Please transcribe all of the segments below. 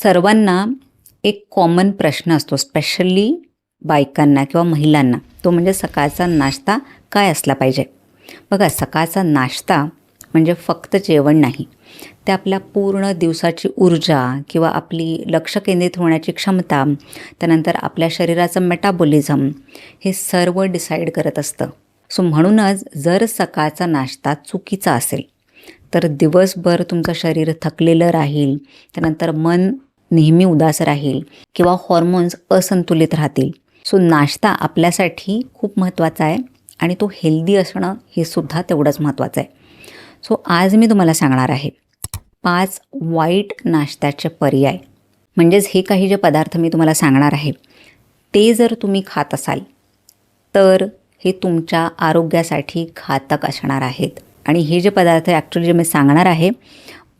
सर्वांना एक कॉमन प्रश्न असतो, स्पेशली बायकांना किंवा महिलांना. तो म्हणजे सकाळचा नाश्ता काय असला पाहिजे. बघा, सकाळचा नाश्ता म्हणजे फक्त जेवण नाही, ते आपल्या पूर्ण दिवसाची ऊर्जा किंवा आपली लक्ष केंद्रित होण्याची क्षमता, त्यानंतर आपल्या शरीराचं मेटाबॉलिझम, हे सर्व डिसाईड करत असतं. सो म्हणूनच जर सकाळचा नाश्ता चुकीचा असेल तर दिवसभर तुमचं शरीर थकलेलं राहील, त्यानंतर मन नेहमी उदास राहील किंवा हॉर्मोन्स असंतुलित राहतील. सो नाश्ता आपल्यासाठी खूप महत्त्वाचा आहे आणि तो हेल्दी असणं हे सुद्धा तेवढंच महत्त्वाचं आहे. सो आज मी तुम्हाला सांगणार आहे 5 वाईट नाश्त्याचे पर्याय. म्हणजेच हे काही जे पदार्थ मी तुम्हाला सांगणार आहे ते जर तुम्ही खात असाल तर हे तुमच्या आरोग्यासाठी घातक असणार आहेत. आणि हे जे पदार्थ ॲक्च्युली जे मी सांगणार आहे,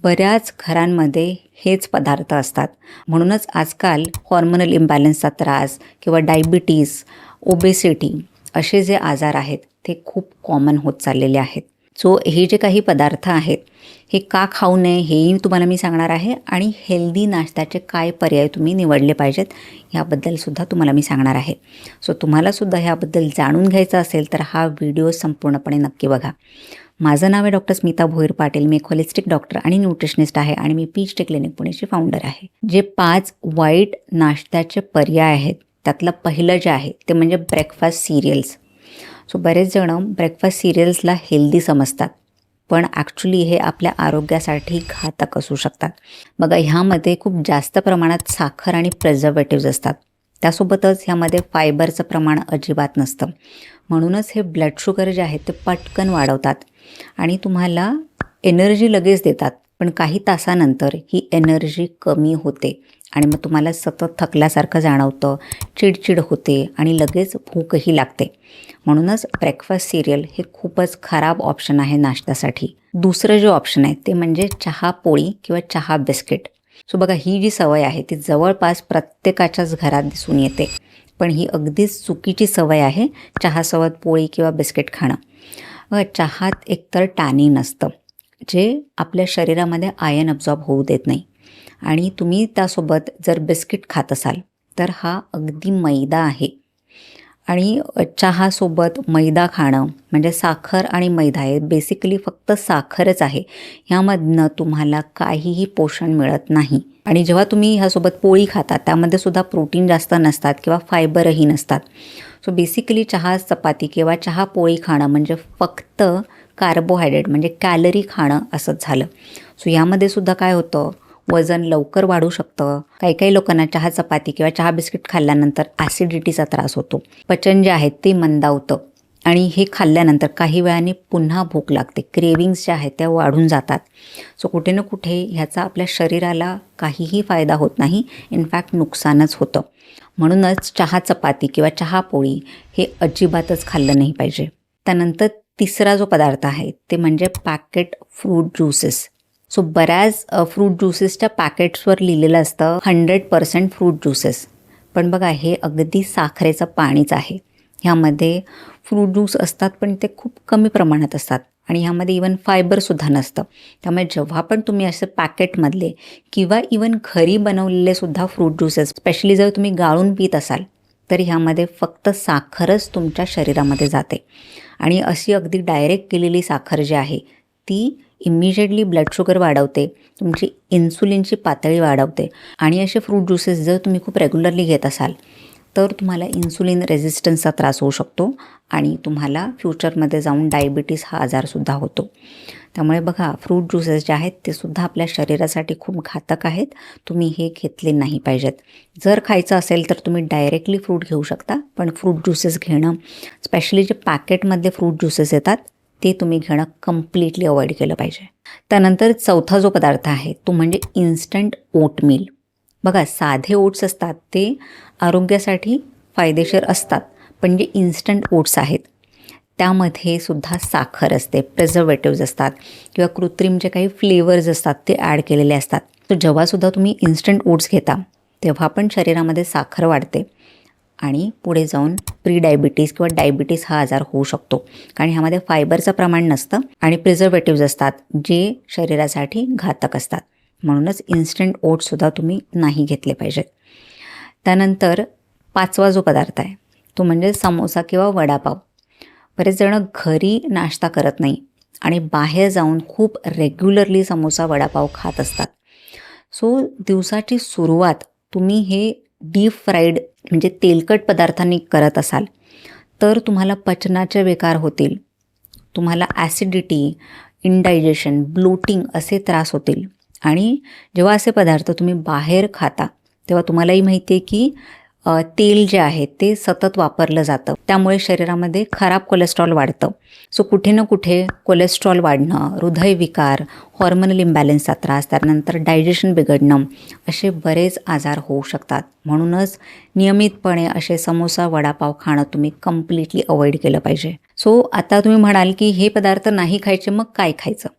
बऱ्याच घरांमध्ये हेच पदार्थ असतात. म्हणूनच आजकाल हॉर्मोनल इम्बॅलन्सचा त्रास किंवा डायबिटीज, ओबेसिटी असे जे आजार आहेत ते खूप कॉमन होत चाललेले आहेत. सो हे जे काही पदार्थ आहेत हे का खाऊ नये हेही तुम्हाला मी सांगणार आहे आणि हेल्दी नाश्त्याचे काय पर्याय तुम्ही निवडले पाहिजेत ह्याबद्दलसुद्धा तुम्हाला मी सांगणार आहे. सो तुम्हालासुद्धा ह्याबद्दल जाणून घ्यायचं असेल तर हा व्हिडिओ संपूर्णपणे नक्की बघा. माझं नाव आहे डॉक्टर स्मिता भोईर पाटील. मी एक होलिस्टिक डॉक्टर आणि न्यूट्रिशनिस्ट आहे आणि मी PHD क्लिनिक पुणेची फाउंडर आहे. जे 5 वाईट नाश्त्याचे पर्याय आहेत त्यातलं पहिलं जे आहे ते म्हणजे ब्रेकफास्ट सिरियल्स. सो बरेच जण ब्रेकफास्ट सिरियल्सला हेल्दी समजतात, पण ॲक्च्युली हे आपल्या आरोग्यासाठी घातक असू शकतात. बघा, ह्यामध्ये खूप जास्त प्रमाणात साखर आणि प्रिझर्वेटिव्ज असतात. त्यासोबतच ह्यामध्ये फायबरचं प्रमाण अजिबात नसतं. म्हणूनच हे ब्लड शुगर जे आहे ते पटकन वाढवतात आणि तुम्हाला एनर्जी लगेच देतात, पण काही तासानंतर ही एनर्जी कमी होते आणि मग तुम्हाला सतत थकल्यासारखं जाणवतं, चिडचिड होते आणि लगेच भूकही लागते. म्हणूनच ब्रेकफास्ट सिरियल हे खूपच खराब ऑप्शन आहे नाश्त्यासाठी. दुसरं जे ऑप्शन आहे ते म्हणजे चहा पोळी किंवा चहा बिस्किट. सो बघा, ही जी सवय आहे ती जवळपास प्रत्येकाच्याच घरात दिसून येते, पण ही अगदीच चुकीची सवय आहे चहासोबत पोळी किंवा बिस्किट खाणं. चहात एकतर टॅनिन असतं जे आपल्या शरीरामध्ये आयर्न अब्झॉर्ब होऊ देत नाही आणि तुम्ही त्यासोबत जर बिस्किट खात असाल तर हा अगदी मैदा आहे. आणि चहासोबत मैदा खाणं म्हणजे साखर आणि मैदा हे बेसिकली फक्त साखरच आहे. ह्यामधनं तुम्हाला काहीही पोषण मिळत नाही. आणि जेव्हा तुम्ही ह्यासोबत पोळी खाता त्यामध्ये सुद्धा प्रोटीन जास्त नसतात किंवा फायबरही नसतात. सो बेसिकली चहा चपाती किंवा चहा पोळी खाणं म्हणजे फक्त कार्बोहायड्रेट म्हणजे कॅलरी खाणं असंच झालं. सो ह्यामध्ये सुद्धा काय होतं, वजन लवकर वाढू शकतं. काही लोकांना चहा चपाती किंवा चहा बिस्किट खाल्ल्यानंतर ॲसिडिटीचा त्रास होतो. पचन जे आहे ते मंदावतं आणि हे खाल्ल्यानंतर काही वेळाने पुन्हा भूक लागते. क्रेविंग्स ज्या आहेत त्या वाढून जातात. सो कुठे ना कुठे ह्याचा आपल्या शरीराला काहीही फायदा होत नाही, इनफॅक्ट नुकसानच होतं. म्हणूनच चहा चपाती किंवा चहा पोळी हे अजिबातच खाल्लं नाही पाहिजे. त्यानंतर तिसरा जो पदार्थ आहे ते म्हणजे पॅकेट फ्रूट ज्यूसेस. सो बऱ्याच फ्रूट ज्यूसेसच्या पॅकेट्सवर लिहिलेलं असतं 100% फ्रूट ज्यूसेस, पण बघा हे अगदी साखरेचं पाणीच आहे. ह्यामध्ये फ्रूट ज्यूस असतात पण ते खूप कमी प्रमाणात असतात आणि ह्यामध्ये इवन फायबरसुद्धा नसतं. त्यामुळे जेव्हा पण तुम्ही असे पॅकेटमधले किंवा इवन घरी बनवलेले सुद्धा फ्रूट ज्यूसेस स्पेशली जर तुम्ही गाळून पित असाल तर ह्यामध्ये फक्त साखरच तुमच्या शरीरामध्ये जाते आणि अशी अगदी डायरेक्ट केलेली साखर जी आहे ती इमिजिएटली ब्लड शुगर वाढवते, तुमची इन्सुलिनची पातळी वाढवते. आणि असे फ्रूट ज्यूसेस जर तुम्ही खूप रेग्युलरली घेत असाल तर तुम्हाला इन्सुलिन रेझिस्टन्सचा त्रास होऊ शकतो आणि तुम्हाला फ्युचरमध्ये जाऊन डायबिटीस हा आजारसुद्धा होतो. त्यामुळे बघा, फ्रूट ज्यूसेस जे आहेत ते सुद्धा आपल्या शरीरासाठी खूप घातक आहेत. तुम्ही हे घेतले नाही पाहिजेत. जर खायचं असेल तर तुम्ही डायरेक्टली फ्रूट घेऊ शकता, पण फ्रूट ज्यूसेस घेणं, स्पेशली जे पॅकेटमधले फ्रूट ज्यूसेस येतात ते तुम्ही घेणं कम्प्लिटली अवॉइड केलं पाहिजे. त्यानंतर चौथा जो पदार्थ आहे तो म्हणजे इन्स्टंट ओटमील. बघा, साधे ओट्स असतात ते आरोग्यासाठी फायदेशीर असतात, पण जे इन्स्टंट ओट्स आहेत त्यामध्ये सुद्धा साखर असते, प्रिझर्वेटिव्ज असतात किंवा कृत्रिम जे काही फ्लेवर्स असतात ते ॲड केलेले असतात. तर जेव्हासुद्धा तुम्ही इन्स्टंट ओट्स घेता तेव्हा पण शरीरामध्ये साखर वाढते आणि पुढे जाऊन प्री डायबिटीज किंवा डायबिटीस हा आजार होऊ शकतो. कारण ह्यामध्ये फायबरचं प्रमाण नसतं आणि प्रिझर्वेटिव्ज असतात जे शरीरासाठी घातक असतात. म्हणूनच इन्स्टंट ओट्ससुद्धा तुम्ही नाही घेतले पाहिजेत. त्यानंतर 5वा जो पदार्थ आहे तो म्हणजे समोसा किंवा वडापाव. बरेच जण घरी नाश्ता करत नाही आणि बाहेर जाऊन खूप रेग्युलरली समोसा वडापाव खात असतात. सो दिवसाची सुरुवात तुम्ही हे डीप फ्राईड म्हणजे तेलकट पदार्थांनी करत असाल तर तुम्हाला पचनाचे विकार होतील, तुम्हाला ॲसिडिटी, इंडायजेशन, ब्लोटिंग असे त्रास होतील. आणि जेव्हा असे पदार्थ तुम्ही बाहेर खाता तेव्हा तुम्हालाही माहिती आहे की तेल जे आहे ते सतत वापरलं जातं, त्यामुळे शरीरामध्ये खराब कोलेस्ट्रॉल वाढतं. सो कुठे ना कुठे कोलेस्ट्रॉल वाढणं, हृदयविकार, हॉर्मोनल इम्बॅलन्सचा त्रास, त्यानंतर डायजेशन बिघडणं असे बरेच आजार होऊ शकतात. म्हणूनच नियमितपणे असे समोसा वडापाव खाणं तुम्ही कम्प्लिटली अवॉइड केलं पाहिजे. सो आता तुम्ही म्हणाल की हे पदार्थ नाही खायचे, मग काय खायचं?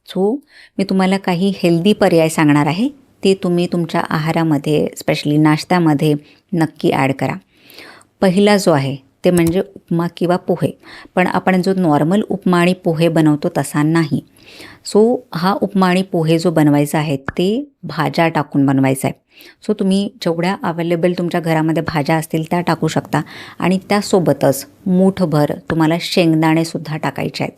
सो मी तुम्हाला काही हेल्दी पर्याय सांगणार आहे, ते तुम्ही तुमच्या आहारामध्ये स्पेशली नाश्त्यामध्ये नक्की ॲड करा. पहिला जो आहे ते म्हणजे उपमा किंवा पोहे. पण आपण जो नॉर्मल उपमा आणि पोहे बनवतो तसा नाही. सो हा उपमा आणि पोहे जो बनवायचा आहे ते भाज्या टाकून बनवायचा आहे. सो तुम्ही जेवढ्या अवेलेबल तुमच्या घरामध्ये भाज्या असतील त्या टाकू शकता आणि त्यासोबतच मूठभर तुम्हाला शेंगदाणेसुद्धा टाकायचे आहेत.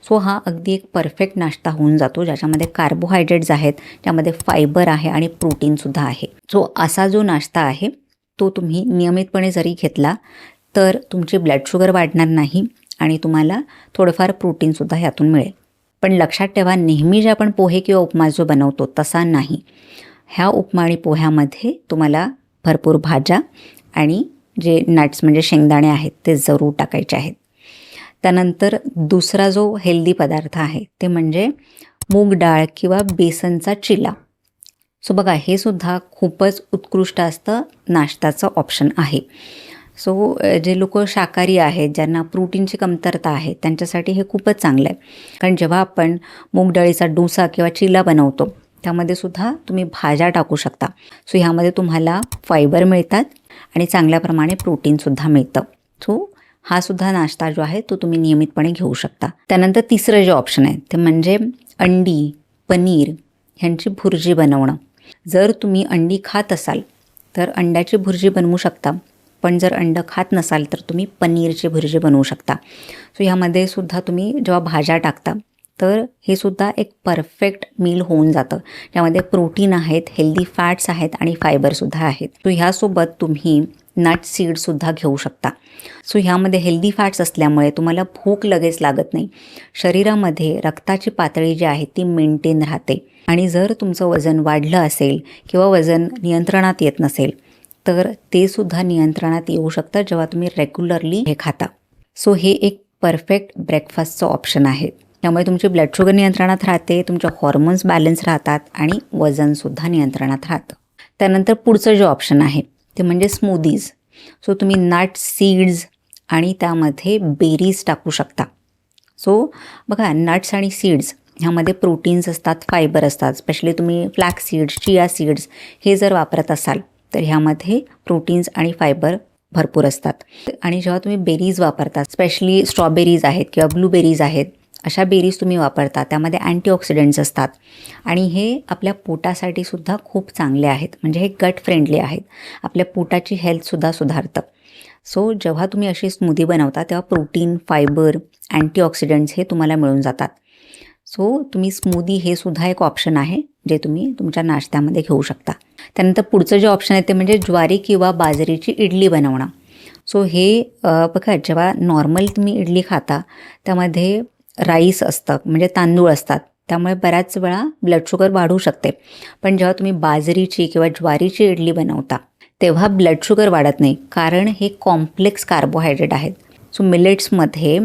सो हा अगदी एक परफेक्ट नाश्ता होऊन जातो, ज्याच्यामध्ये कार्बोहायड्रेट्स आहेत, त्यामध्ये फायबर आहे आणि प्रोटीनसुद्धा आहे. सो असा जो नाश्ता आहे तो तुम्ही नियमितपणे जरी घेतला तर तुमची ब्लड शुगर वाढणार नाही आणि तुम्हाला थोडंफार प्रोटीनसुद्धा ह्यातून मिळेल. पण लक्षात ठेवा, नेहमी जे आपण पोहे किंवा उपमा जो बनवतो तसा नाही. ह्या उपमा आणि पोह्यामध्ये तुम्हाला भरपूर भाज्या आणि जे नट्स म्हणजे शेंगदाणे आहेत ते जरूर टाकायचे आहेत. त्यानंतर दुसरा जो हेल्दी पदार्थ आहे ते म्हणजे मूग डाळ किंवा बेसनचा चिला. सो बघा, हे सुद्धा खूपच उत्कृष्ट असतं नाश्त्याचं ऑप्शन आहे. सो जे लोक शाकाहारी आहेत, ज्यांना प्रोटीनची कमतरता आहे, त्यांच्यासाठी हे खूपच चांगलं आहे. कारण जेव्हा आपण मूग डाळीचा डोसा किंवा चिला बनवतो त्यामध्ये सुद्धा तुम्ही भाज्या टाकू शकता. सो ह्यामध्ये तुम्हाला फायबर मिळतात आणि चांगल्या प्रमाणे प्रोटीनसुद्धा मिळतं. सो हा सुद्धा नाश्ता जो आहे तो तुम्ही नियमितपणे घेऊ शकता. त्यानंतर तिसरं जे ऑप्शन आहे ते म्हणजे अंडी, पनीर ह्यांची भुर्जी बनवणं. जर तुम्ही अंडी खात असाल तर अंड्याची भुर्जी बनवू शकता, पण जर अंडं खात नसाल तर तुम्ही पनीरची भुर्जी बनवू शकता. सो ह्यामध्ये सुद्धा तुम्ही जेव्हा भाज्या टाकता तर हे सुद्धा एक परफेक्ट मील होऊन जातं, ज्यामध्ये प्रोटीन आहेत, हेल्दी फॅट्स आहेत आणि फायबरसुद्धा आहेत. सो ह्यासोबत तुम्ही नट सीडसुद्धा घेऊ शकता. सो ह्यामध्ये हेल्दी फॅट्स असल्यामुळे तुम्हाला भूक लगेच लागत नाही, शरीरामध्ये रक्ताची पातळी जी आहे ती मेंटेन राहते. आणि जर तुमचं वजन वाढलं असेल किंवा वजन नियंत्रणात येत नसेल तर ते सुद्धा नियंत्रणात येऊ शकतं जेव्हा तुम्ही रेग्युलरली हे खाता. सो हे एक परफेक्ट ब्रेकफास्टचं ऑप्शन आहे. त्यामुळे तुमची ब्लड शुगर नियंत्रणात राहते, तुमचे हॉर्मोन्स बॅलन्स राहतात आणि वजनसुद्धा नियंत्रणात राहतं. त्यानंतर पुढचं जे ऑप्शन आहे ते म्हणजे स्मूदीज. सो तुम्ही नट्स, सीड्स आणि त्यामध्ये बेरीज टाकू शकता. सो बघा, नट्स आणि सीड्स ह्यामध्ये प्रोटीन्स असतात, फायबर असतात. स्पेशली तुम्ही फ्लॅक्स सीड्स, चिया सीड्स हे जर वापरत असाल तर ह्यामध्ये प्रोटीन्स आणि फायबर भरपूर असतात. आणि जेव्हा तुम्ही बेरीज वापरता, स्पेशली स्ट्रॉबेरीज आहेत किंवा ब्लूबेरीज आहेत, अशा बेरीज तुम्ही वापरता, त्यामध्ये अँटीऑक्सिडंट्स असतात आणि हे आपल्या पोटासाठी सुद्धा खूप चांगले आहेत. म्हणजे हे गट फ्रेंडली आहेत, आपल्या पोटाची हेल्थसुद्धा सुधारतं. सो जेव्हा तुम्ही अशी स्मूदी बनवता तेव्हा प्रोटीन, फायबर, अँटीऑक्सिडंट्स हे तुम्हाला मिळून जातात. सो तुम्ही स्मूदी हे सुद्धा एक ऑप्शन आहे जे तुम्ही तुमच्या नाश्त्यामध्ये घेऊ शकता. त्यानंतर पुढचं जे ऑप्शन आहे ते म्हणजे ज्वारी किंवा बाजरीची इडली बनवणं. सो हे बघा, जेव्हा नॉर्मल तुम्ही इडली खाता त्यामध्ये राईस असतं, म्हणजे तांदूळ असतात, त्यामुळे बऱ्याच वेळा ब्लड शुगर वाढू शकते. पण जेव्हा तुम्ही बाजरीची किंवा ज्वारीची इडली बनवता तेव्हा ब्लड शुगर वाढत नाही, कारण हे कॉम्प्लेक्स कार्बोहायड्रेट आहेत. सो मिलेट्समध्ये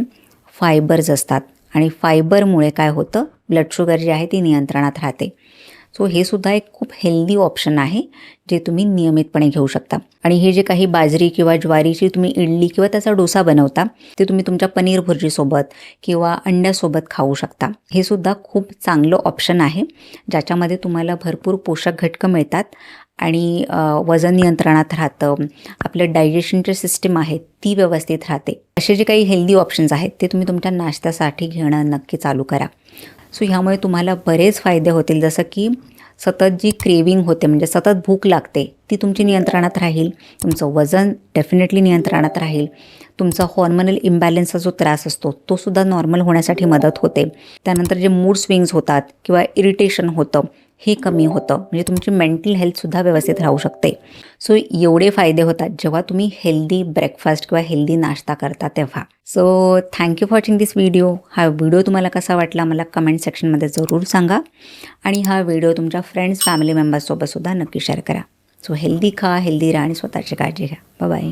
फायबर्स असतात आणि फायबरमुळे काय होतं, ब्लड शुगर जी आहे ती नियंत्रणात राहते. सो हे सुद्धा एक खूप हेल्दी ऑप्शन आहे जे तुम्ही नियमितपणे घेऊ शकता. आणि हे जे काही बाजरी किंवा ज्वारीची तुम्ही इडली किंवा त्याचा डोसा बनवता ते तुम्ही तुमच्या पनीर भुर्जीसोबत किंवा अंड्यासोबत खाऊ शकता. हे सुद्धा खूप चांगलं ऑप्शन आहे ज्याच्यामध्ये तुम्हाला भरपूर पोषक घटकं मिळतात आणि वजन नियंत्रणात राहतं, आपलं डायजेशनची सिस्टीम आहे ती व्यवस्थित राहते. असे जे काही हेल्दी ऑप्शन्स आहेत ते तुम्ही तुमच्या नाश्त्यासाठी घेणं नक्की चालू करा. सो ह्यामुळे तुम्हाला बरेच फायदे होतील, जसं की सतत जी क्रेविंग होते म्हणजे सतत भूक लागते ती तुमची नियंत्रणात राहील. तुमचं वजन डेफिनेटली नियंत्रणात राहील. तुमचा हॉर्मोनल इम्बॅलन्सचा जो त्रास असतो तो सुद्धा नॉर्मल होण्यासाठी मदत होते. त्यानंतर जे मूड स्विंग्स होतात किंवा इरिटेशन होतं हे कमी होतं. म्हणजे तुमची मेंटल हेल्थसुद्धा व्यवस्थित राहू शकते. सो एवढे फायदे होतात जेव्हा तुम्ही हेल्दी ब्रेकफास्ट किंवा हेल्दी नाश्ता करता तेव्हा. So thank you for watching this video. हा व्हिडिओ तुम्हाला कसा वाटला मला कमेंट सेक्शनमध्ये जरूर सांगा. आणि हा व्हिडिओ तुमच्या फ्रेंड्स फॅमिली मेंबर्ससोबतसुद्धा नक्की शेअर करा. सो हेल्दी खा, हेल्दी राहा आणि स्वतःची काळजी घ्या. बाय.